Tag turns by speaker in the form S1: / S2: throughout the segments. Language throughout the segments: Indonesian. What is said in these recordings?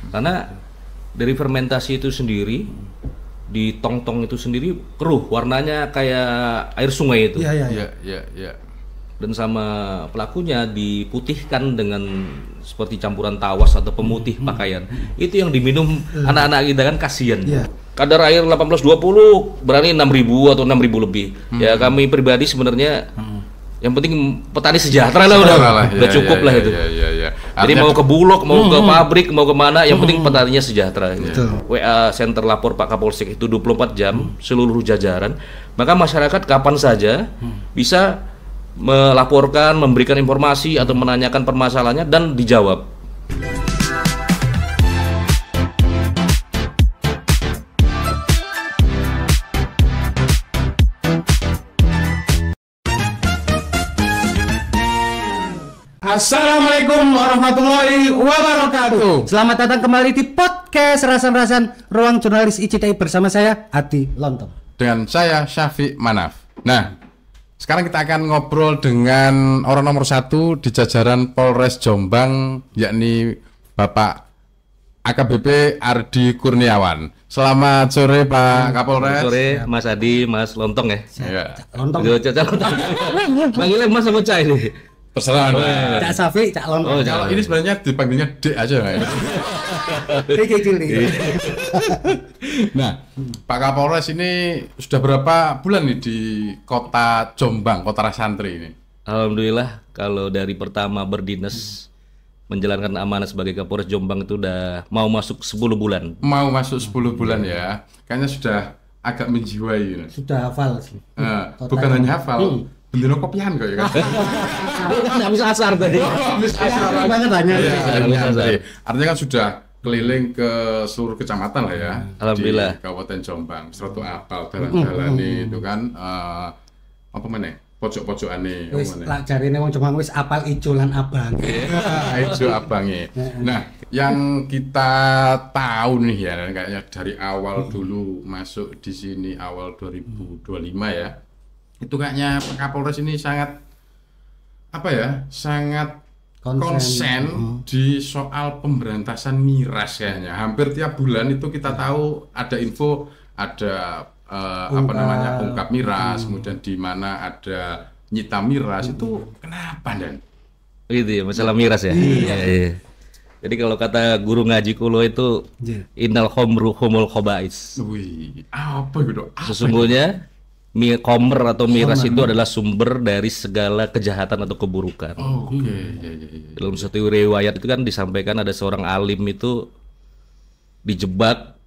S1: Karena dari fermentasi itu sendiri, di tong-tong itu sendiri keruh, warnanya kayak air sungai itu.
S2: Iya.
S1: Dan sama pelakunya diputihkan dengan seperti campuran tawas atau pemutih pakaian. Itu yang diminum anak-anak kita kan kasihan. Kadar air 18-20 berani 6.000 atau 6.000 lebih. Ya kami pribadi sebenarnya yang penting petani sejahtera lah udah cukup lah itu. Jadi mau ke Bulog, mau ke pabrik, mau kemana, yang penting petaninya sejahtera. WA Center lapor Pak Kapolsek itu 24 jam seluruh jajaran. Maka masyarakat kapan saja bisa melaporkan, memberikan informasi atau menanyakan permasalahannya dan dijawab.
S3: Assalamualaikum warahmatullahi wabarakatuh.
S4: Selamat datang kembali di podcast Rasan-Rasan Ruang Jurnalis ICTI bersama saya Adi Lontong.
S2: Dengan saya Syafiq Manaf. Nah, sekarang kita akan ngobrol dengan orang nomor 1 di jajaran Polres Jombang, yakni Bapak AKBP Ardi Kurniawan. Selamat sore Pak Kapolres.
S1: Sore Mas Adi, Mas Lontong ya.
S4: Lontong.
S1: Panggilnya Mas sama Cai nih.
S2: Terserah.
S4: Cak Safi, Cak Lontong.
S2: Kalau ini sebenarnya dipanggilnya D aja nggak ya? Nah, Pak Kapolres ini sudah berapa bulan nih di kota Jombang, kota Rasantri ini?
S1: Alhamdulillah, kalau dari pertama berdinas menjalankan amanah sebagai Kapolres Jombang itu udah mau masuk 10 bulan.
S2: Mau masuk 10 bulan ya. Kayaknya sudah agak menjiwai.
S4: Sudah hafal sih.
S2: Bukan hanya hafal. Bendino kopian kok ya kan?
S1: Habis asar tadi.
S2: Habis asar
S4: banget hanya.
S2: Artinya kan sudah keliling ke seluruh kecamatan lah ya.
S1: Alhamdulillah.
S2: Di Kabupaten Jombang. Seratu apal jalan-jalan itu kan apa mana? Pojok-pojokan nih.
S4: Wis lak jarine wong Jombang wis apal ijo lan abang.
S2: Ijo abange. Nah, yang kita tahu nih ya kayaknya dari awal dulu masuk di sini awal 2025 ya. Itu kayaknya Pak Kapolres ini sangat apa ya, sangat konsen di soal pemberantasan miras kayaknya. Hampir tiap bulan itu kita tahu ada info, ada apa namanya ungkap miras, kemudian di mana ada nyita miras. Itu kenapa Dan?
S1: Gitu ya, masalah miras ya. Iya. Jadi kalau kata guru ngaji kulo itu innal khamru humul khaba'is.
S2: Wih, apa itu?
S1: Sesungguhnya komer atau miras itu adalah sumber dari segala kejahatan atau keburukan.
S2: Oke.
S1: Dalam satu riwayat itu kan disampaikan ada seorang alim itu dijebak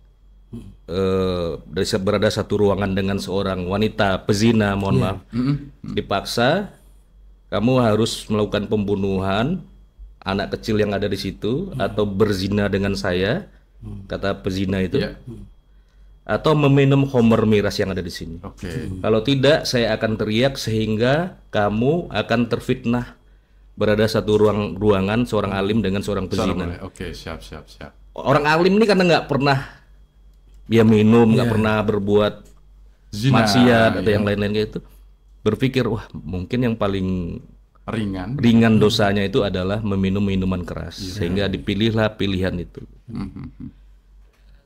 S1: berada satu ruangan dengan seorang wanita pezina, mohon maaf. Dipaksa, kamu harus melakukan pembunuhan anak kecil yang ada di situ atau berzina dengan saya, kata pezina itu. Atau meminum homer miras yang ada di sini. Kalau tidak, saya akan teriak sehingga kamu akan terfitnah berada satu ruangan seorang alim dengan seorang pezina.
S2: Siap.
S1: Orang alim ini karena nggak pernah dia minum, nggak pernah berbuat maksiat atau yang lain-lain kayak itu, berpikir wah mungkin yang paling ringan dosanya itu adalah meminum minuman keras, sehingga dipilihlah pilihan itu.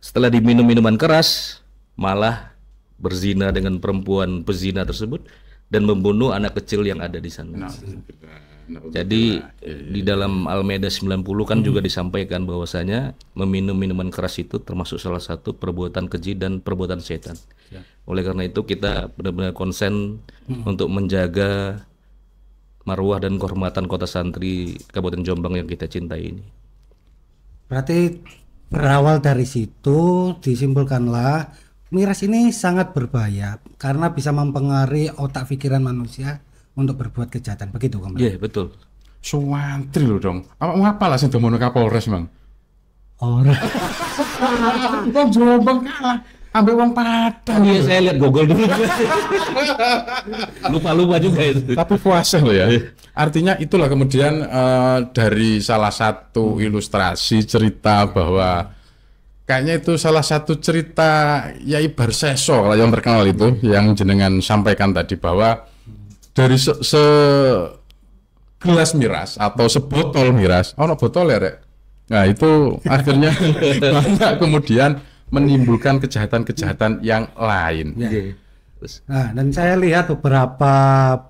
S1: Setelah diminum minuman keras, malah berzina dengan perempuan pezina tersebut dan membunuh anak kecil yang ada di sana. Jadi di dalam Al-Maidah 90 kan juga disampaikan bahwasanya meminum minuman keras itu termasuk salah satu perbuatan keji dan perbuatan setan. Oleh karena itu kita benar-benar konsen untuk menjaga marwah dan kehormatan kota santri Kabupaten Jombang yang kita cintai ini.
S4: Berarti berawal dari situ disimpulkanlah miras ini sangat berbahaya karena bisa mempengaruhi otak pikiran manusia untuk berbuat kejahatan. Begitu kan?
S1: Iya, betul.
S2: Suwantri loh dong. Apa ngapa lah sing domono Kapolres, Bang?
S4: Ora.
S2: Wong Jombang kalah ambek wong Padang.
S1: Iya, saya lihat Google dulu. Lupa juga itu.
S2: Tapi puasa loh ya. Artinya itulah kemudian dari salah satu ilustrasi cerita bahwa kayaknya itu salah satu cerita Yai Barseso yang terkenal itu yang jenengan sampaikan tadi bahwa dari segelas miras atau sebotol miras, no botol ya Rek? Nah itu akhirnya banyak kemudian menimbulkan kejahatan-kejahatan yang lain.
S4: Ya. Nah, dan saya lihat beberapa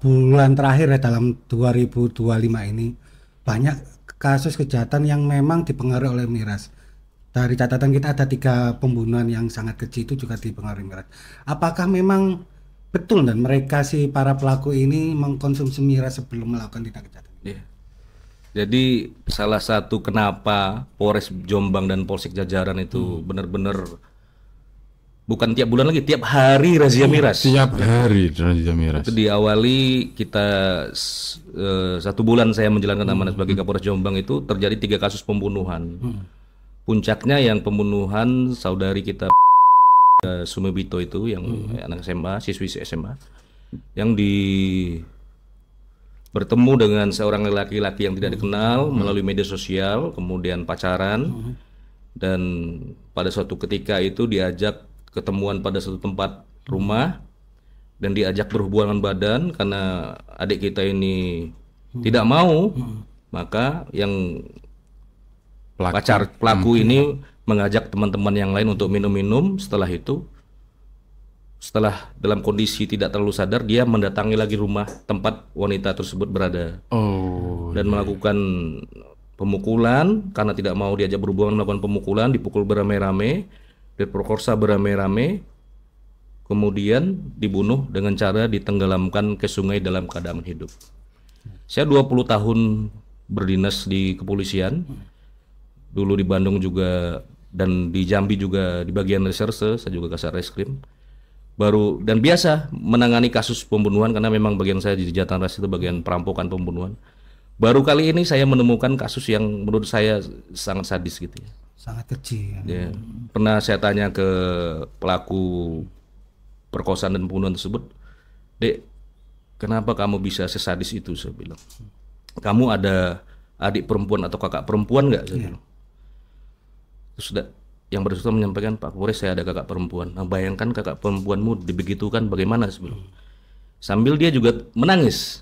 S4: bulan terakhir ya dalam 2025 ini banyak kasus kejahatan yang memang dipengaruhi oleh miras. Dari catatan kita ada 3 pembunuhan yang sangat kecil itu juga dipengaruhi miras. Apakah memang betul dan mereka para pelaku ini mengkonsumsi miras sebelum melakukan tindak kejahatan?
S1: Yeah. Jadi salah satu kenapa Polres Jombang dan Polsek Jajaran itu benar-benar bukan tiap bulan lagi, tiap hari razia miras.
S2: Tiap hari razia miras.
S1: Itu diawali kita 1 bulan saya menjalankan amanah sebagai Kapolres Jombang itu terjadi 3 kasus pembunuhan. Puncaknya yang pembunuhan saudari kita Sumebito itu yang anak SMA, siswi SMA yang bertemu dengan seorang laki-laki yang tidak dikenal melalui media sosial, kemudian pacaran dan pada suatu ketika itu diajak ketemuan pada satu tempat rumah dan diajak berhubungan badan karena adik kita ini tidak mau, maka yang pelaku ini mengajak teman-teman yang lain untuk minum-minum. Setelah itu, setelah dalam kondisi tidak terlalu sadar, dia mendatangi lagi rumah tempat wanita tersebut berada dan melakukan pemukulan. Karena tidak mau diajak berhubungan, melakukan pemukulan, dipukul beramai-ramai, diperkosa beramai-ramai, kemudian dibunuh dengan cara ditenggelamkan ke sungai dalam keadaan hidup. Saya 20 tahun berdinas di kepolisian, dulu di Bandung juga dan di Jambi juga di bagian reserse, saya juga Kasat Reskrim. Baru dan biasa menangani kasus pembunuhan karena memang bagian saya di Jatan Ras itu bagian perampokan pembunuhan. Baru kali ini saya menemukan kasus yang menurut saya sangat sadis gitu ya.
S4: Sangat kecil.
S1: Ya. Pernah saya tanya ke pelaku perkosaan dan pembunuhan tersebut, "Dek, kenapa kamu bisa sesadis itu?" Saya bilang. "Kamu ada adik perempuan atau kakak perempuan nggak?" Saya bilang. Terus yang bersangkutan menyampaikan, "Pak Kapolres, saya ada kakak perempuan." Nah, bayangkan kakak perempuanmu dibegitukan bagaimana sebelum. Sambil dia juga menangis.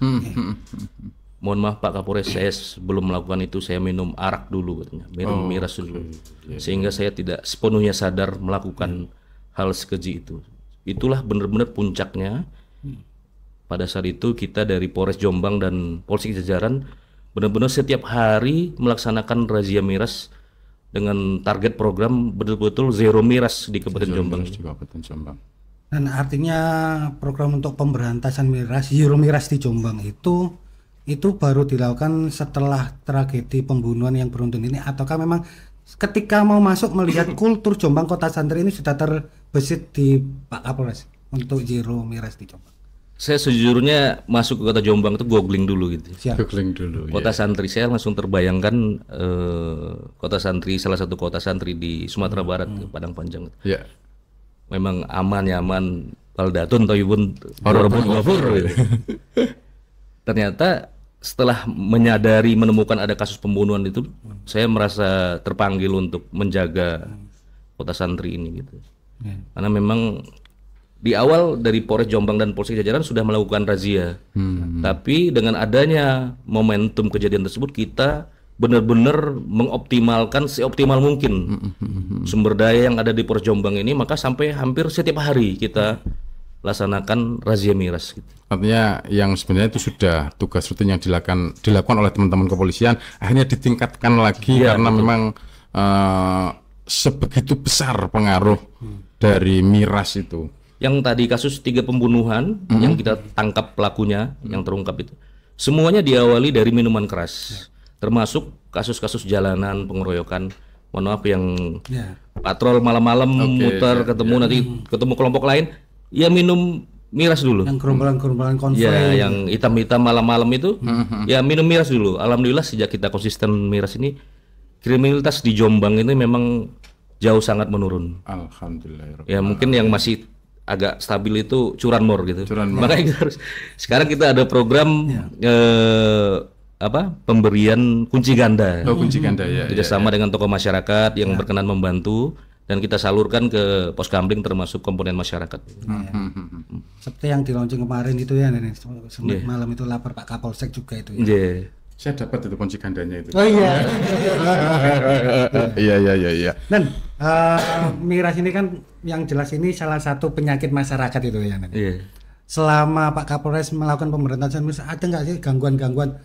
S1: "Mohon maaf Pak Kapolres, saya sebelum melakukan itu saya minum arak dulu," katanya, minum miras dulu, sehingga saya tidak sepenuhnya sadar melakukan hal sekeji itu. Itulah benar-benar puncaknya. Pada saat itu kita dari Polres Jombang dan Polsek Jajaran benar-benar setiap hari melaksanakan razia miras dengan target program betul-betul zero miras di Kabupaten Jombang.
S4: Dan artinya program untuk pemberantasan miras, zero miras di Jombang itu baru dilakukan setelah tragedi pembunuhan yang beruntun ini, ataukah memang ketika mau masuk melihat kultur Jombang Kota Santri ini sudah terbesit di Pak Kapolres untuk zero miras di Jombang?
S1: Saya sejujurnya masuk ke Kota Jombang itu googling dulu gitu.
S2: Googling dulu.
S1: Kota Santri, saya langsung terbayangkan Kota Santri, salah satu kota santri di Sumatera Barat, Padang Panjang.
S2: Ya.
S1: Memang aman nyaman, baldatun toyibun warabun ghafur. Ternyata setelah menyadari menemukan ada kasus pembunuhan itu, saya merasa terpanggil untuk menjaga Kota Santri ini gitu. Karena memang di awal dari Polres Jombang dan Polsek Jajaran sudah melakukan razia, tapi dengan adanya momentum kejadian tersebut kita benar-benar mengoptimalkan seoptimal mungkin sumber daya yang ada di Polres Jombang ini, maka sampai hampir setiap hari kita laksanakan razia miras gitu.
S2: Artinya yang sebenarnya itu sudah tugas rutin yang dilakukan oleh teman-teman kepolisian, akhirnya ditingkatkan lagi karena betul. Memang sebegitu besar pengaruh dari miras itu.
S1: Yang tadi kasus 3 pembunuhan yang kita tangkap pelakunya yang terungkap itu semuanya diawali dari minuman keras, termasuk kasus-kasus jalanan pengeroyokan. Mohon maaf yang patrol malam-malam muter ketemu nanti ketemu kelompok lain, ya minum miras dulu.
S4: Yang gerombolan-gerombolan konvoy.
S1: Ya, yang hitam-hitam malam-malam itu, ya minum miras dulu. Alhamdulillah sejak kita konsisten miras ini, kriminalitas di Jombang ini memang jauh sangat menurun.
S2: Alhamdulillah.
S1: Ya mungkin yang masih agak stabil itu curanmor gitu. Makanya kita sekarang kita ada program pemberian kunci ganda.
S2: Kunci ganda ya.
S1: Kerjasama dengan tokoh masyarakat yang berkenan membantu dan kita salurkan ke pos kamling termasuk komponen masyarakat.
S4: Seperti yang di launching kemarin itu ya, malam itu lapor Pak Kapolsek juga itu ya.
S2: Saya dapat itu kunci gandanya itu.
S4: Oh iya.
S2: Iya.
S4: Dan miras ini kan yang jelas ini salah satu penyakit masyarakat itu ya.
S1: Iya.
S4: Selama Pak Kapolres melakukan pemberantasan miras, ada nggak sih gangguan-gangguan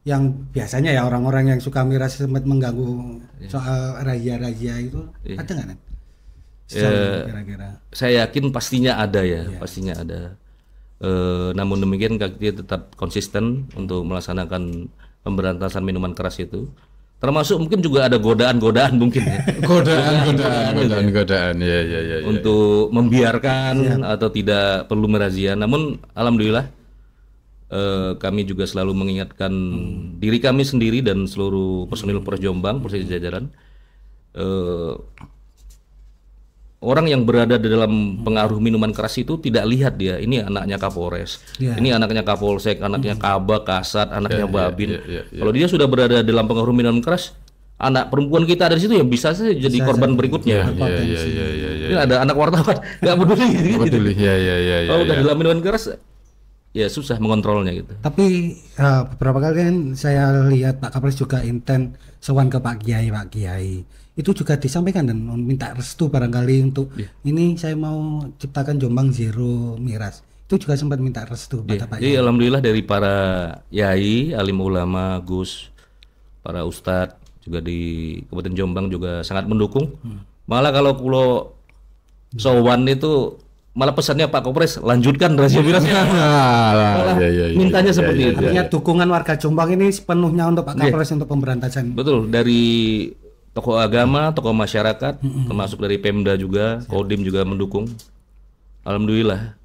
S4: yang biasanya ya orang-orang yang suka miras sempat mengganggu soal razia-razia itu, ada nggak Nen? Kira-kira.
S1: Saya yakin pastinya ada ya, pastinya ada. Namun demikian kita tetap konsisten untuk melaksanakan pemberantasan minuman keras itu. Termasuk mungkin juga ada godaan-godaan mungkin ya.
S2: Godaan. Ya.
S1: Untuk membiarkan atau tidak perlu merazia. Namun alhamdulillah kami juga selalu mengingatkan diri kami sendiri dan seluruh personil Polres Jombang, Polres jajaran. Orang yang berada di dalam pengaruh minuman keras itu tidak lihat dia ini anaknya Kapolres, ini anaknya Kapolsek, anaknya Kabak, Kasat, anaknya Babin. Kalau dia sudah berada dalam pengaruh minuman keras, anak perempuan kita ada di situ ya bisa saja jadi korban berikutnya. Ini ada anak wartawan nggak peduli. Kalau udah dalam minuman keras, ya susah mengontrolnya gitu.
S4: Tapi beberapa kali kan saya lihat Pak Kapolres juga intent sowan ke Pak Kiai. Itu juga disampaikan dan minta restu barangkali untuk ini saya mau ciptakan Jombang Zero Miras. Itu juga sempat minta restu pada Pak
S1: Jadi
S4: Yai.
S1: alhamdulillah dari para yai, alim ulama, Gus, para ustadz juga di Kabupaten Jombang juga sangat mendukung. Malah kalau pulau sowan itu malah pesannya Pak Kapolres lanjutkan razia mirasnya. Mintanya seperti itu.
S4: Artinya dukungan warga Jombang ini sepenuhnya untuk Pak Kapolres untuk pemberantasan.
S1: Betul, dari tokoh agama, tokoh masyarakat, termasuk dari Pemda juga, Kodim juga mendukung. Alhamdulillah,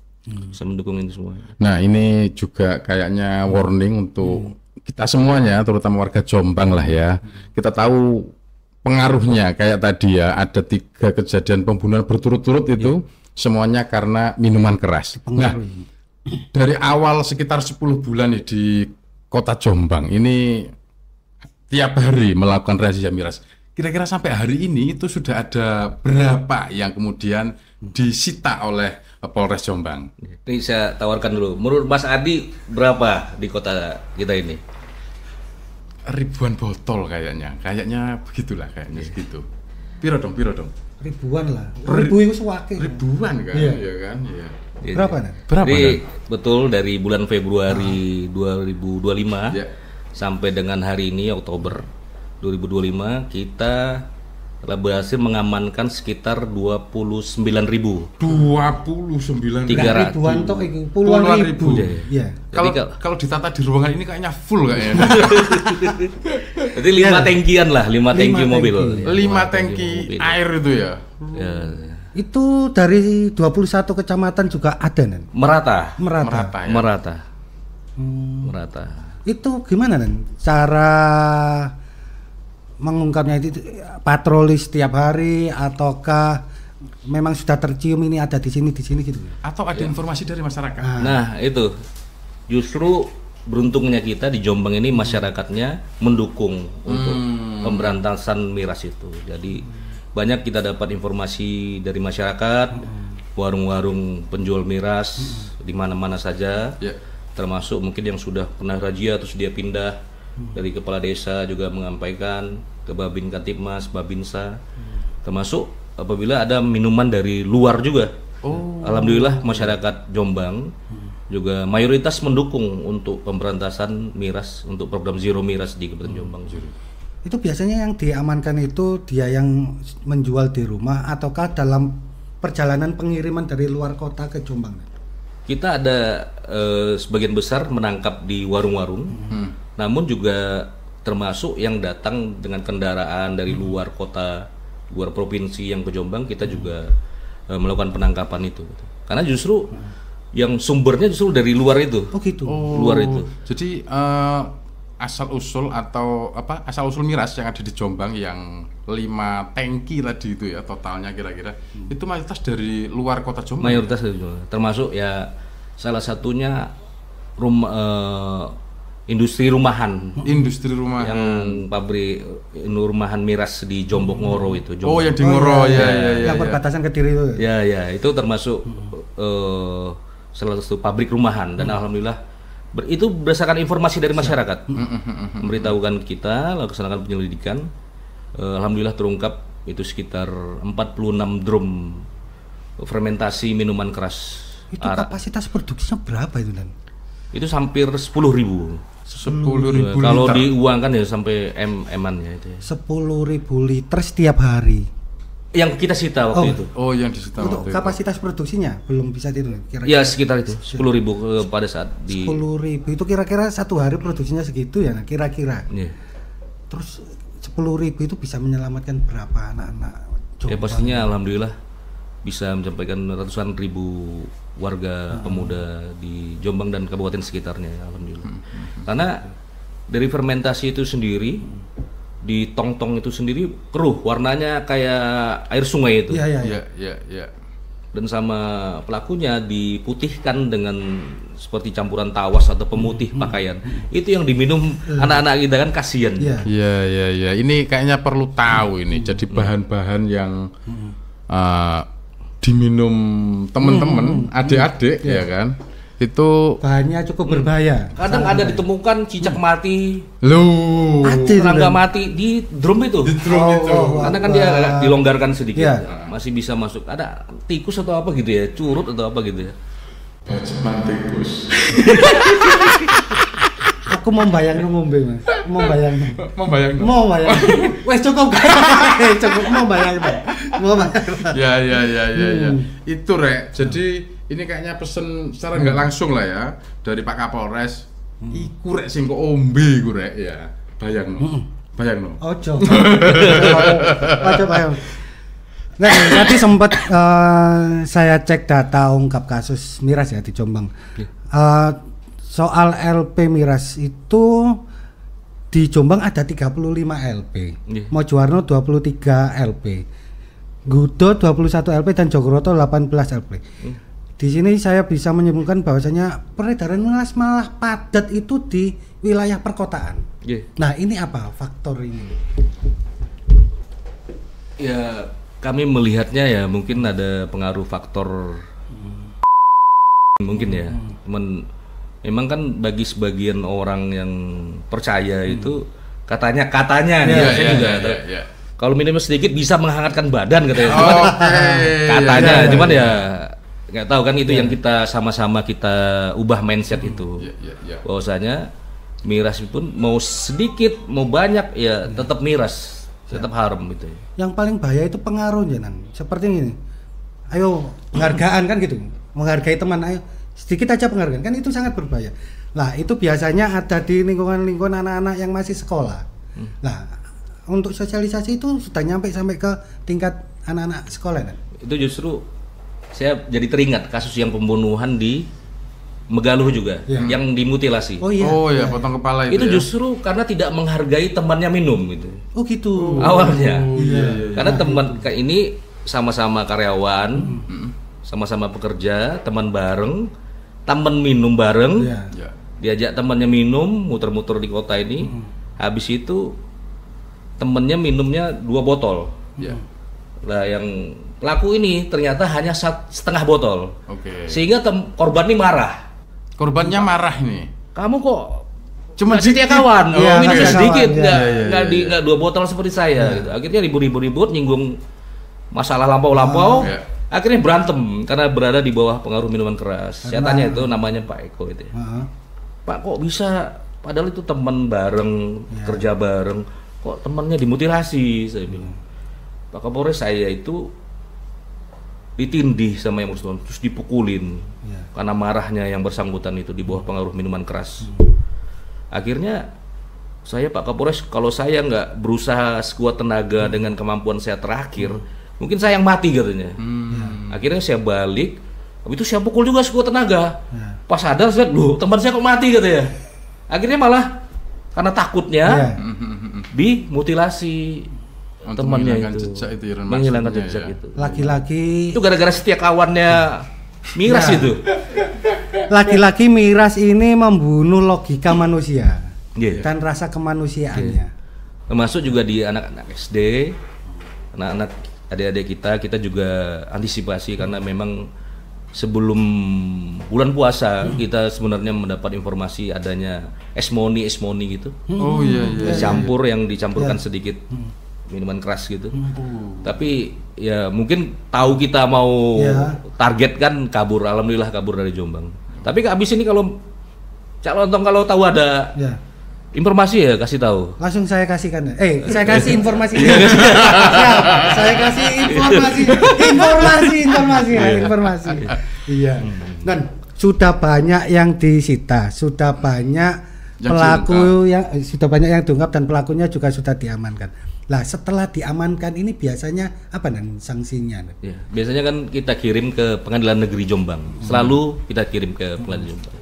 S1: bisa mendukung ini semua.
S2: Nah ini juga kayaknya warning untuk kita semuanya, terutama warga Jombang lah ya. Kita tahu pengaruhnya kayak tadi ya, ada 3 kejadian pembunuhan berturut-turut itu semuanya karena minuman keras. Nah dari awal sekitar 10 bulan nih di kota Jombang ini tiap hari melakukan razia miras. Kira-kira sampai hari ini itu sudah ada berapa yang kemudian disita oleh Polres Jombang?
S1: Ini saya tawarkan dulu. Menurut Mas Adi berapa di kota kita ini?
S2: Ribuan botol kayaknya begitulah kayaknya segitu. Piro dong?
S4: Ribuan lah. Ribu itu suwake.
S2: Ribuan kan? Iya kan? Iya.
S4: Berapa nih?
S1: Jadi betul dari bulan Februari 2025 sampai dengan hari ini Oktober 2025 kita telah berhasil mengamankan sekitar 29.000.
S2: 29.000.
S4: Ribuan toh puluhan ribu.
S1: Ya.
S2: Kalau ditata di ruangan ini kayaknya full kayaknya.
S1: Jadi 5 tangkian lah, 5 tangki mobil.
S2: 5 tangki air itu ya.
S4: Itu dari 21 kecamatan juga ada nen?
S1: Merata.
S4: Itu gimana nen? Cara mengungkapnya itu patroli setiap hari ataukah memang sudah tercium ini ada di sini gitu?
S2: Atau ada informasi dari masyarakat?
S1: Nah itu justru beruntungnya kita di Jombang ini masyarakatnya mendukung untuk pemberantasan miras itu. Jadi banyak kita dapat informasi dari masyarakat, warung-warung penjual miras di mana-mana saja, termasuk mungkin yang sudah pernah razia terus dia pindah. Dari kepala desa juga menyampaikan ke Babin Kantipmas, Babinsa, termasuk apabila ada minuman dari luar juga. Alhamdulillah masyarakat Jombang juga mayoritas mendukung untuk pemberantasan miras, untuk program Zero Miras di Kabupaten Jombang.
S4: Itu biasanya yang diamankan itu dia yang menjual di rumah ataukah dalam perjalanan pengiriman dari luar kota ke Jombang?
S1: Kita ada sebagian besar menangkap di warung-warung, namun juga termasuk yang datang dengan kendaraan dari luar kota, luar provinsi yang ke Jombang, kita juga melakukan penangkapan itu. Karena justru yang sumbernya justru dari luar itu. Luar itu.
S2: Jadi asal usul miras yang ada di Jombang yang 5 tangki tadi itu ya totalnya kira-kira itu mayoritas dari luar kota Jombang.
S1: Mayoritas dari Jombang. Termasuk ya salah satunya industri rumahan yang pabrik rumahan miras di Jombok Ngoro itu.
S2: Yang di Ngoro
S4: yang perbatasan Kediri itu.
S1: Ya itu termasuk salah satu pabrik rumahan dan alhamdulillah Itu berdasarkan informasi dari masyarakat. Memberitahukan kita, laksanakan penyelidikan. Alhamdulillah terungkap itu sekitar 46 drum fermentasi minuman keras.
S4: Itu kapasitas produksinya berapa itu Dan?
S1: Itu hampir 10.000.
S2: 10.000
S1: Kalau
S2: liter.
S1: diuangkan ya sampai M-an ya itu.
S4: 10.000 liter setiap hari.
S1: Yang kita sita waktu itu.
S2: Oh, yang disita
S4: Untuk
S2: waktu itu.
S4: kapasitas produksinya belum bisa itu kira-kira.
S1: Ya sekitar itu 10.000 pada saat di.
S4: 10.000 itu kira-kira satu hari produksinya segitu ya, nah, kira-kira.
S1: Iya.
S4: Terus 10.000 itu bisa menyelamatkan berapa anak-anak?
S1: Ya pastinya alhamdulillah bisa mencapai ratusan ribu warga pemuda di Jombang dan kabupaten sekitarnya, alhamdulillah. Karena dari fermentasi itu sendiri, di tong-tong itu sendiri keruh, warnanya kayak air sungai itu.
S4: Iya.
S2: Ya.
S1: Dan sama pelakunya diputihkan dengan seperti campuran tawas atau pemutih pakaian. Itu yang diminum anak-anak kita kan kasihan.
S4: Iya.
S2: Iya. Ini kayaknya perlu tahu ini. Jadi bahan-bahan yang diminum teman-teman, adik-adik ya kan. Itu
S4: Bahannya cukup berbahaya.
S1: Kadang ada ditemukan cicak mati,
S2: lu
S1: serangga mati di drum itu. Karena kan dia agak dilonggarkan sedikit,
S4: Iya.
S1: masih bisa masuk. Ada tikus atau apa gitu ya, curut atau apa gitu ya.
S2: Baceman tikus.
S4: Aku mau bayangin ngombe, Mas. Mau bayangin. Wes cukup. Cukup mau bayangin.
S2: Ya. Itu Rek. Jadi ini kayaknya pesen secara nggak langsung lah ya dari Pak Kapolres. Iku Rek sing kok ombe iku Rek ya. Bayangno.
S4: Ojo. Bayang. Nah, tadi sempat saya cek data ungkap kasus miras ya di Jombang. Soal LP miras itu di Jombang ada 35 LP, Mojowarno 23 LP, Gudo 21 LP dan Jogoroto 18 LP. Di sini saya bisa menyimpulkan bahwasanya peredaran miras malah padat itu di wilayah perkotaan. Nah, ini apa faktor ini?
S1: Ya, kami melihatnya ya mungkin ada pengaruh faktor mungkin ya. Memang kan bagi sebagian orang yang percaya itu katanya saya juga kalau minum sedikit bisa menghangatkan badan katanya. Katanya, cuman ya nggak tahu kan itu yang kita sama-sama kita ubah mindset itu. Bahwasanya miras pun mau sedikit mau banyak ya tetap miras, tetap haram gitu.
S4: Yang paling bahaya itu pengaruhnya Nan. Seperti ini. Ayo penghargaan kan gitu. Menghargai teman, ayo sedikit aja penghargaan kan itu sangat berbahaya. Nah, itu biasanya ada di lingkungan anak-anak yang masih sekolah. Nah, untuk sosialisasi itu sudah sampai ke tingkat anak-anak sekolah kan?
S1: Itu justru saya jadi teringat kasus yang pembunuhan di Megaluh juga, yang dimutilasi.
S4: Oh iya,
S2: potong kepala
S1: itu ya? Justru karena tidak menghargai temannya minum gitu.
S4: Oh gitu.
S1: Awalnya. Karena teman ini sama-sama karyawan, sama-sama pekerja, teman bareng, teman minum bareng. Diajak temannya minum, muter-muter di kota ini. Habis itu temennya minumnya 2 botol. Lah yang pelaku ini ternyata hanya setengah botol. Sehingga korban ini marah.
S2: Korbannya marah nih.
S1: Kamu kok
S2: cuma
S1: setia kawan, minum sedikit, nggak 2 botol seperti saya. Gitu. Akhirnya ribut-ribut, nyinggung masalah lampau-lampau. Akhirnya berantem karena berada di bawah pengaruh minuman keras. Saya tanya itu namanya Pak Eko itu. Pak kok bisa? Padahal itu teman bareng, kerja bareng. Kok temannya dimutilasi? Saya bilang. Pak Kapolres, saya itu ditindih sama yang bersangkutan, terus dipukulin karena marahnya yang bersangkutan itu di bawah pengaruh minuman keras. Akhirnya saya Pak Kapolres, kalau saya nggak berusaha sekuat tenaga dengan kemampuan saya terakhir, mungkin saya yang mati katanya. Akhirnya saya balik, habis itu saya pukul juga sekuat tenaga. Pas sadar saya, loh teman saya kok mati katanya. Akhirnya malah karena takutnya dimutilasi. Temannya itu menghilangkan jejak itu.
S4: Laki-laki
S1: itu gara-gara setia kawannya miras itu.
S4: Laki-laki miras ini membunuh logika manusia dan rasa kemanusiaannya.
S1: Termasuk juga di anak-anak SD, anak-anak adik-adik kita juga antisipasi karena memang sebelum bulan puasa kita sebenarnya mendapat informasi adanya esmoni gitu.
S2: Oh iya.
S1: Campur yang dicampurkan sedikit minuman keras gitu. Tapi ya mungkin tahu kita mau target kan kabur, alhamdulillah kabur dari Jombang. Tapi abis ini kalau Cak Lontong kalau tahu ada informasi ya kasih tahu.
S4: Langsung saya kasihkan. Saya kasih informasi. Siap. Saya kasih informasi. Iya. Dan sudah banyak yang disita, sudah banyak sudah banyak yang diungkap dan pelakunya juga sudah diamankan. Lah setelah diamankan ini biasanya apa dan sanksinya?
S1: Ya, biasanya kan kita kirim ke Pengadilan Negeri Jombang. Selalu kita kirim ke Pengadilan Jombang.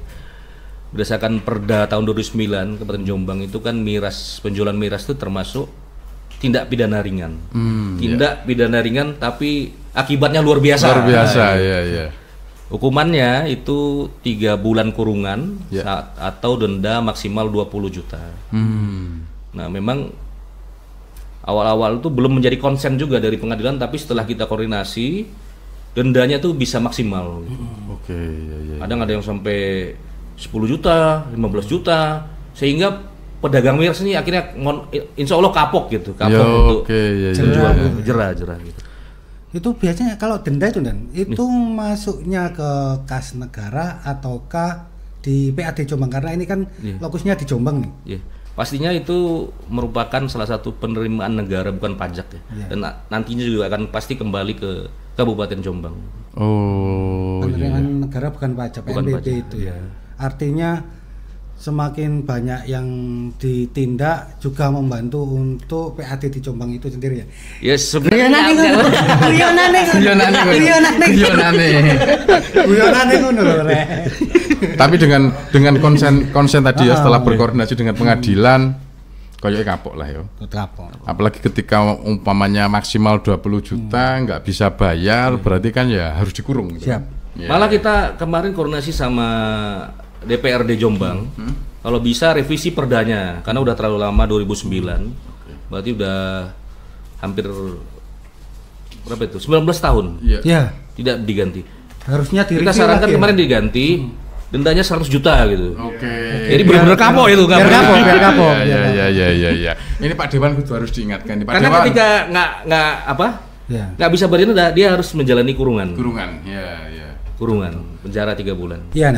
S1: Berdasarkan Perda tahun 2009 Kabupaten Jombang itu kan penjualan miras itu termasuk tindak pidana ringan. Pidana ringan tapi akibatnya luar biasa.
S2: Luar biasa, ya.
S1: Hukumannya itu 3 bulan kurungan atau denda maksimal 20 juta. Nah, memang awal-awal itu belum menjadi konsen juga dari pengadilan, tapi setelah kita koordinasi dendanya tuh bisa maksimal.
S2: Oke, ya.
S1: Kadang ada yang sampai 10 juta, 15 juta, sehingga pedagang miras ini akhirnya insya Allah kapok untuk menjual jerah gitu.
S4: Itu biasanya kalau denda itu masuknya ke kas negara ataukah di PAD Jombang, karena ini kan lokusnya di Jombang nih.
S1: Pastinya itu merupakan salah satu penerimaan negara, bukan pajak ya. Dan nantinya juga akan pasti kembali ke Kabupaten Jombang.
S4: Penerimaan negara bukan pajak, PNBP itu ya. Artinya semakin banyak yang ditindak juga membantu untuk PAD di Jombang itu sendiri ya.
S1: Ya sebenarnya
S2: Tapi dengan konsen tadi ya, setelah berkoordinasi dengan pengadilan koyoknya kapok lah ya. Apalagi ketika umpamanya maksimal 20 juta nggak bisa bayar, berarti kan ya harus dikurung gitu.
S4: Siap.
S1: Malah kita kemarin koordinasi sama DPRD Jombang, kalau bisa revisi perdanya karena udah terlalu lama 2009, berarti udah hampir berapa itu 19 tahun tidak diganti.
S4: Harusnya
S1: kita sarankan kemarin diganti, dendanya 100 juta gitu. Jadi benar-benar kapok itu,
S4: biar kapok.
S2: Ya. Ini Pak Dewan harus diingatkan.
S1: Karena ketika nggak bisa berdenda, dia harus menjalani kurungan. Kurungan penjara 3 bulan.
S4: Iya,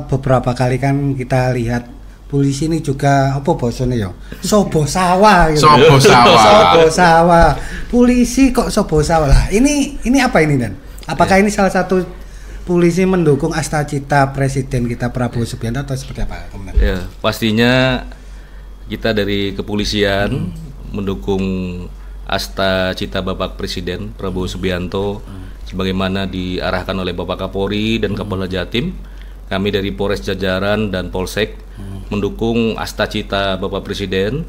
S4: beberapa kali kan kita lihat polisi ini juga apa bosone ya? Sobo sawah gitu.
S2: Sobo
S4: sawah. Polisi kok sobo sawah lah. Ini apa ini Dan? Apakah ini salah satu polisi mendukung Astacita Presiden kita Prabowo Subianto atau seperti apa?
S1: Ya, pastinya kita dari kepolisian mendukung Astacita Bapak Presiden Prabowo Subianto sebagaimana diarahkan oleh Bapak Kapolri dan Kapolda Jatim. Kami dari Polres Jajaran dan Polsek mendukung Astacita Bapak Presiden,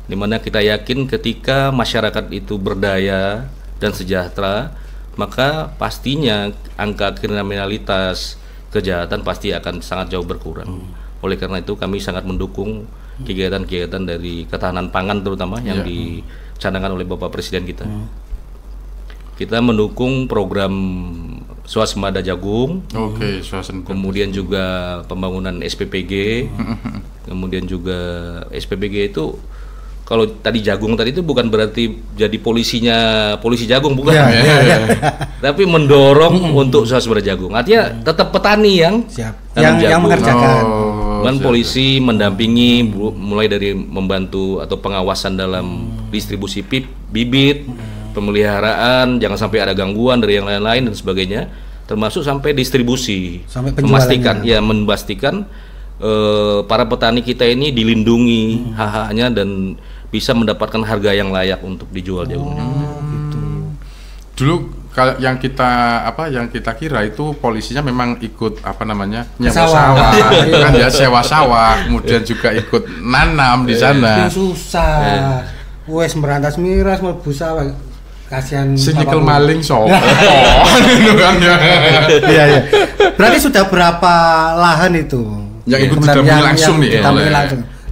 S1: di mana kita yakin ketika masyarakat itu berdaya dan sejahtera, maka pastinya angka kriminalitas, kejahatan pasti akan sangat jauh berkurang. Oleh karena itu kami sangat mendukung kegiatan-kegiatan dari ketahanan pangan terutama yang dicanangkan oleh Bapak Presiden kita. Kita mendukung program swasembada jagung, kemudian juga pembangunan SPPG, kemudian juga SPPG itu kalau tadi jagung tadi itu bukan berarti jadi polisi jagung, bukan, tapi mendorong untuk swasembada jagung. Artinya tetap petani yang
S4: mengerjakan.
S1: Dan polisi mendampingi mulai dari membantu atau pengawasan dalam distribusi bibit, pemeliharaan, jangan sampai ada gangguan dari yang lain-lain dan sebagainya, termasuk sampai distribusi,
S4: sampai
S1: memastikan para petani kita ini dilindungi hak-haknya dan bisa mendapatkan harga yang layak untuk dijual jagungnya.
S4: Gitu.
S2: Dulu kalau yang kita kira itu polisinya memang ikut nyewa sawah, kan ya sewa sawah, kemudian juga ikut nanam di sana.
S4: Susah. Wes merantas miras mlebu sawah. Kasihan
S2: nyekel maling
S4: Iya. Berarti sudah berapa lahan itu?
S2: Yang ikut didampingi langsung nih.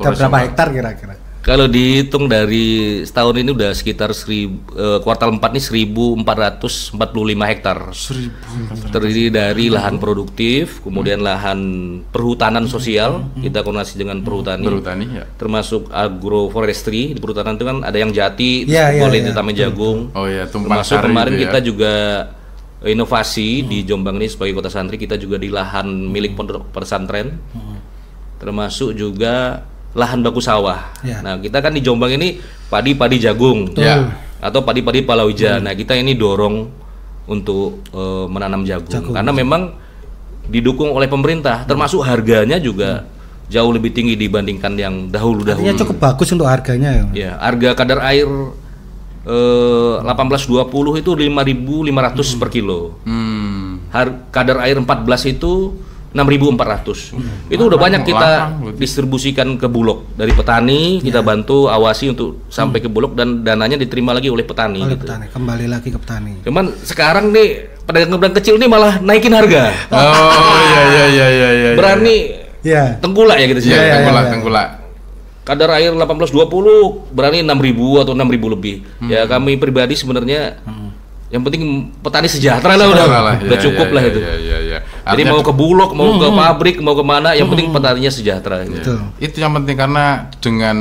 S4: Sudah berapa hektar kira-kira?
S1: Kalau dihitung dari setahun ini udah sekitar kuartal 4 ini 1.445 hektar.
S2: 1.400.
S1: Terdiri dari lahan produktif, kemudian lahan perhutanan sosial, kita koordinasi dengan perhutani.
S2: Perhutani ya.
S1: Termasuk agroforestry, di perhutanan itu kan ada yang jati,
S4: Iya,
S1: boleh
S4: iya.
S1: ditanam jagung.
S2: Oh ya, tumpang
S1: Termasuk
S2: sari
S1: kemarin
S2: itu ya.
S1: kita juga inovasi di Jombang ini sebagai kota santri, kita juga di lahan milik pondok pesantren. Termasuk juga lahan baku sawah.
S4: Ya.
S1: Nah, kita kan di Jombang ini padi jagung.
S2: Ya.
S1: Atau padi palawija. Nah, kita ini dorong untuk menanam jagung. Karena memang didukung oleh pemerintah, termasuk harganya juga jauh lebih tinggi dibandingkan yang dahulu-dahulu.
S4: Artinya cukup bagus untuk harganya ya.
S1: Ya, harga kadar air 1820 itu 5.500 per kilo. Kadar air 14 itu 6.400. Itu udah banyak kita distribusikan ke Bulog dari petani, kita bantu awasi untuk sampai ke Bulog dan dananya diterima lagi oleh petani.
S4: Oleh
S1: gitu.
S4: petani, kembali lagi ke petani.
S1: Cuman sekarang nih pedagang-pedagang kecil nih malah naikin harga.
S2: Oh iya.
S1: Berani
S4: Ya.
S1: tengkulak ya gitu sih.
S2: Iya, tengkulak.
S1: Kadar air 1820 berani 6.000 atau 6.000 lebih. Ya kami pribadi sebenarnya yang penting petani sejahtera lah udah cukup lah itu.
S2: Iya.
S1: Jadi mau ke Bulog, mau ke pabrik, mau kemana, yang penting petaninya sejahtera. Gitu.
S2: Itu yang penting karena dengan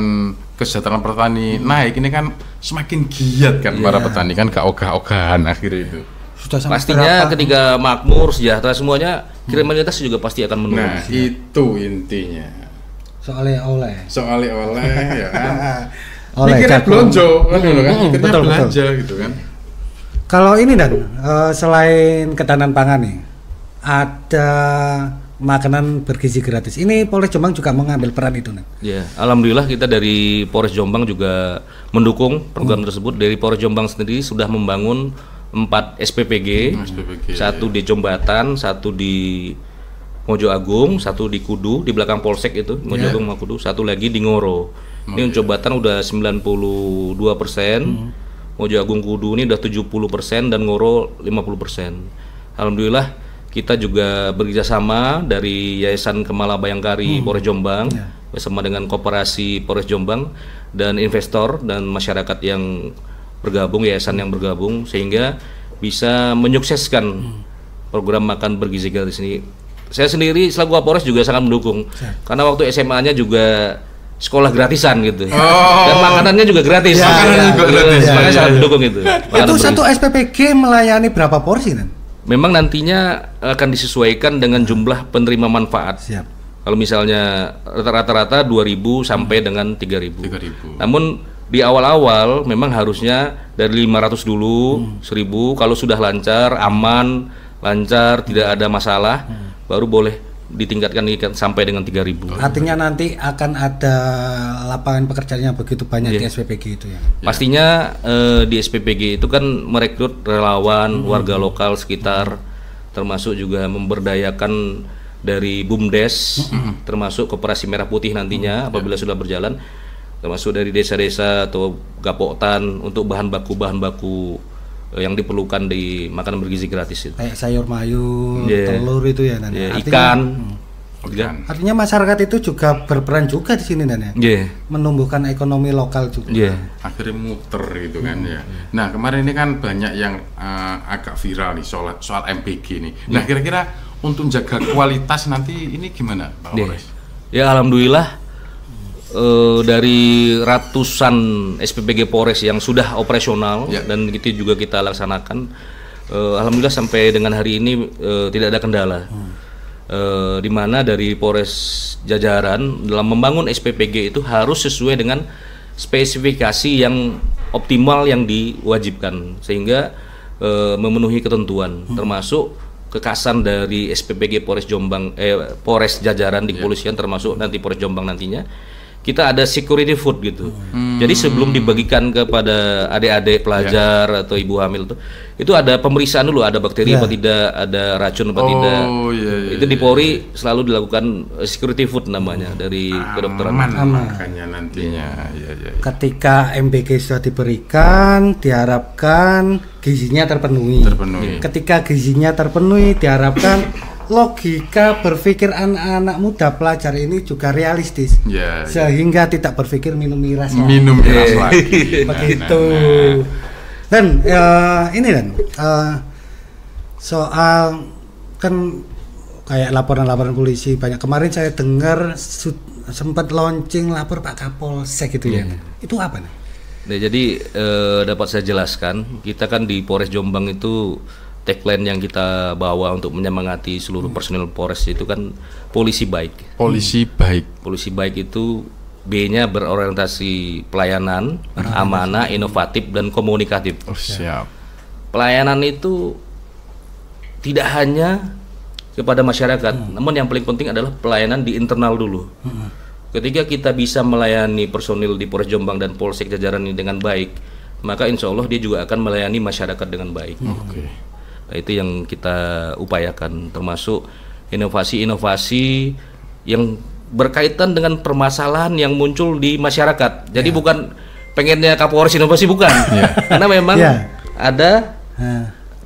S2: kesejahteraan petani naik ini kan semakin giat kan para petani kan gak ogah-ogahan akhirnya itu.
S4: Sudah sampai
S1: Pastinya
S4: berapa?
S1: ketika makmur, sejahtera semuanya, kiriman juga pasti akan menurun.
S2: Nah, itu intinya.
S4: Soalnya oleh.
S2: Ya kan.
S4: Oleh
S2: Mikirnya
S4: jagung.
S2: belanja kan dulu kan, mikirnya
S4: betul.
S2: belanja gitu kan.
S4: Kalau ini Dan, selain ketahanan pangan nih, ada makanan bergizi gratis. Ini Polres Jombang juga mengambil peran itu, Dan.
S1: Ya, alhamdulillah kita dari Polres Jombang juga mendukung program tersebut. Dari Polres Jombang sendiri sudah membangun 4 SPPG, satu di Jombatan, satu di Mojo Agung, satu di Kudu, di belakang Polsek itu, Mojo Agung sama Kudu, satu lagi di Ngoro. Ini Jombatan udah 92%, Mojo Agung Kudu ini udah 70% dan Ngoro 50%. Alhamdulillah kita juga bekerjasama dari Yayasan Kemala Bayangkari Polres Jombang bersama dengan Koperasi Polres Jombang dan investor dan masyarakat yang bergabung, yayasan yang bergabung sehingga bisa menyukseskan program makan bergizi gratis ini. Saya sendiri selaku Kapolres juga sangat mendukung karena waktu SMA-nya juga sekolah gratisan gitu dan makanannya juga gratis. Makanya sangat mendukung itu.
S4: Itu satu SPPG melayani berapa porsi, Dan?
S1: Memang nantinya akan disesuaikan dengan jumlah penerima manfaat.
S4: Siap.
S1: Kalau misalnya rata-rata 2.000 sampai dengan 3.000.
S2: 3.000.
S1: Namun di awal-awal memang harusnya dari 500 dulu, 1.000. Kalau sudah lancar, aman, lancar, tidak ada masalah, baru boleh ditingkatkan sampai dengan 3.000.
S4: Artinya nanti akan ada lapangan pekerjaan yang begitu banyak di SPPG itu ya.
S1: Pastinya di SPPG itu kan merekrut relawan, warga lokal sekitar, termasuk juga memberdayakan dari BUMDes, termasuk Koperasi Merah Putih nantinya apabila sudah berjalan, termasuk dari desa-desa atau Gapoktan untuk bahan baku yang diperlukan di makanan bergizi gratis itu.
S4: Kayak sayur mayur, telur itu ya, Dan.
S1: Ikan.
S4: Artinya masyarakat itu juga berperan juga di sini, Dan ya. Menumbuhkan ekonomi lokal juga.
S2: Akhirnya muter gitu kan ya. Nah, kemarin ini kan banyak yang agak viral nih soal MBG nih. Nah, kira-kira untuk menjaga kualitas nanti ini gimana, Pak Polres?
S1: Ya, alhamdulillah dari ratusan SPPG Polres yang sudah operasional dan itu juga kita laksanakan, alhamdulillah sampai dengan hari ini tidak ada kendala. Di mana dari Polres jajaran dalam membangun SPPG itu harus sesuai dengan spesifikasi yang optimal yang diwajibkan sehingga memenuhi ketentuan, termasuk kekasan dari SPPG Polres Jombang, Polres jajaran di kepolisian, termasuk nanti Polres Jombang nantinya kita ada security food gitu. Jadi sebelum dibagikan kepada adik-adik pelajar atau ibu hamil itu ada pemeriksaan dulu, ada bakteri apa tidak, ada racun apa tidak. Itu di Polri selalu dilakukan security food namanya dari kedokteran.
S2: Makanya nantinya.
S4: Ketika MBG sudah diberikan, diharapkan gizinya terpenuhi. Ketika gizinya terpenuhi, diharapkan logika berpikir anak-anak muda pelajar ini juga realistis, sehingga tidak berpikir minum miras
S2: lagi.
S4: Begitu. Dan ini kan soal kan kayak laporan-laporan polisi banyak. Kemarin saya dengar sempat launching lapor Pak Kapolsek gitu ya. Itu apa nih?
S1: Nah, jadi dapat saya jelaskan, kita kan di Polres Jombang itu tagline yang kita bawa untuk menyemangati seluruh personil Polres itu kan polisi baik.
S2: Polisi baik.
S1: Polisi baik itu B-nya berorientasi pelayanan, amanah, inovatif dan komunikatif.
S2: Oh, siap.
S1: Pelayanan itu tidak hanya kepada masyarakat, namun yang paling penting adalah pelayanan di internal dulu. Ketika kita bisa melayani personil di Polres Jombang dan Polsek jajaran ini dengan baik, maka insya Allah dia juga akan melayani masyarakat dengan baik. Nah, itu yang kita upayakan, termasuk inovasi-inovasi yang berkaitan dengan permasalahan yang muncul di masyarakat. Jadi bukan pengennya Kapolres inovasi, bukan. Karena memang ada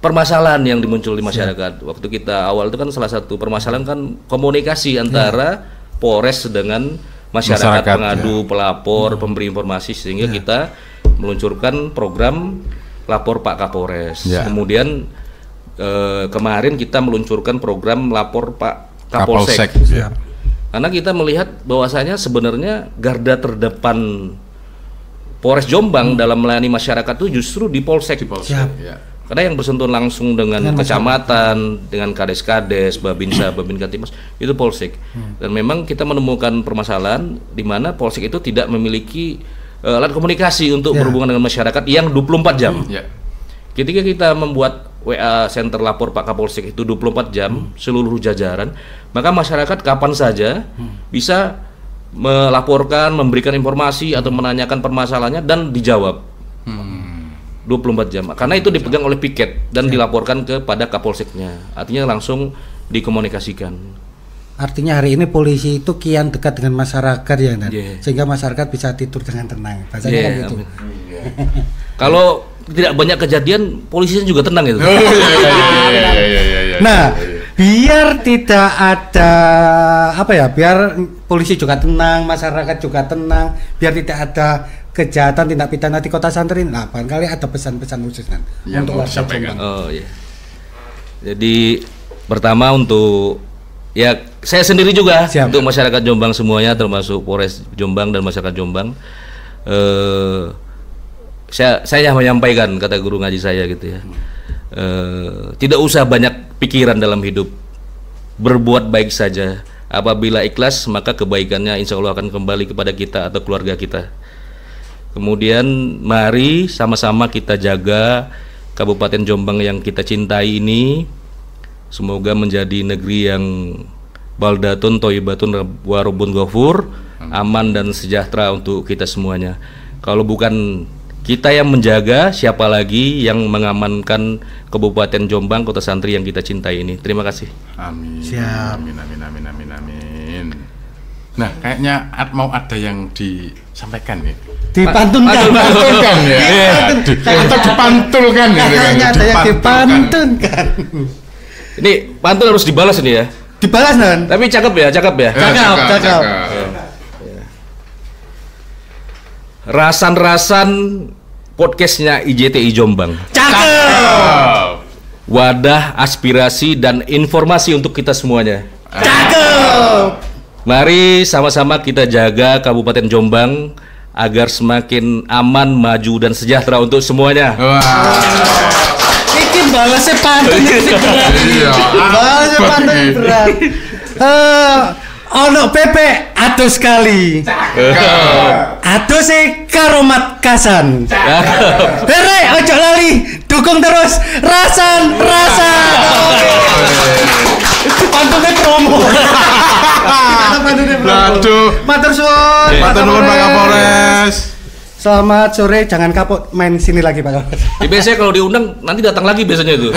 S1: permasalahan yang dimuncul di masyarakat. Waktu kita awal itu kan salah satu permasalahan kan komunikasi antara Polres dengan masyarakat pengadu, pelapor, pemberi informasi, sehingga kita meluncurkan program lapor Pak Kapolres. Kemudian kemarin kita meluncurkan program lapor Pak Kapolsek. Karena kita melihat bahwasanya sebenarnya garda terdepan Polres Jombang dalam melayani masyarakat itu justru di Polsek. Karena yang bersentuhan langsung dengan kecamatan, dengan kades-kades, babinsa, babinkamtibmas itu Polsek. Dan memang kita menemukan permasalahan di mana Polsek itu tidak memiliki alat komunikasi untuk berhubungan dengan masyarakat yang 24 jam. Ketika kita membuat WA center lapor Pak Kapolsek itu 24 jam seluruh jajaran, maka masyarakat kapan saja bisa melaporkan, memberikan informasi atau menanyakan permasalahannya dan dijawab. 24 jam. Karena itu dipegang oleh piket dan dilaporkan kepada Kapolseknya. Artinya langsung dikomunikasikan.
S4: Artinya hari ini polisi itu kian dekat dengan masyarakat ya, sehingga masyarakat bisa tidur dengan tenang. Bahasanya kan gitu.
S1: Kalau tidak banyak kejadian, polisinya juga tenang itu.
S4: Nah, biar tidak ada biar polisi juga tenang, masyarakat juga tenang, biar tidak ada kejahatan tindak pidana di kota santri. Nah, barangkali ada pesan-pesan khusus kan untuk warga Jombang.
S1: Jadi pertama untuk saya sendiri juga untuk masyarakat Jombang semuanya, termasuk Polres Jombang dan masyarakat Jombang. Saya menyampaikan kata guru ngaji saya gitu ya. Tidak usah banyak pikiran dalam hidup. Berbuat baik saja. Apabila ikhlas, maka kebaikannya insya Allah akan kembali kepada kita atau keluarga kita. Kemudian mari sama-sama kita jaga Kabupaten Jombang yang kita cintai ini. Semoga menjadi negeri yang baldatun thayyibatun wa rabbun ghafur, aman dan sejahtera untuk kita semuanya. Kalau bukan kita yang menjaga, siapa lagi yang mengamankan Kabupaten Jombang, kota santri yang kita cintai ini. Terima kasih.
S2: Amin.
S4: Siap.
S2: Amin. Nah, kayaknya mau ada yang disampaikan nih.
S4: Dipantunkan
S2: ya. Atau dipantulkan ya.
S4: Kayaknya ada yang dipantunkan.
S1: Ini pantun harus dibalas ini ya.
S4: Dibalas non.
S1: Tapi cakep ya.
S4: Cakep.
S1: Rasan-rasan podcastnya IJTI Jombang.
S4: Cakep.
S1: Wadah aspirasi dan informasi untuk kita semuanya.
S4: Cakep.
S1: Mari sama-sama kita jaga Kabupaten Jombang agar semakin aman, maju dan sejahtera untuk semuanya.
S4: Ini balasnya pantun berat. Ono Pepe atuh sekali. Atuh sih karomat kasan. Hore ojo lali, dukung terus rasan. Pantunnya promo. Matur suwun.
S2: Matur nuwun Pak Kapolres.
S4: Selamat sore, jangan kapok main sini lagi Pak Kapolres.
S1: Biasanya kalau diundang nanti datang lagi biasanya itu.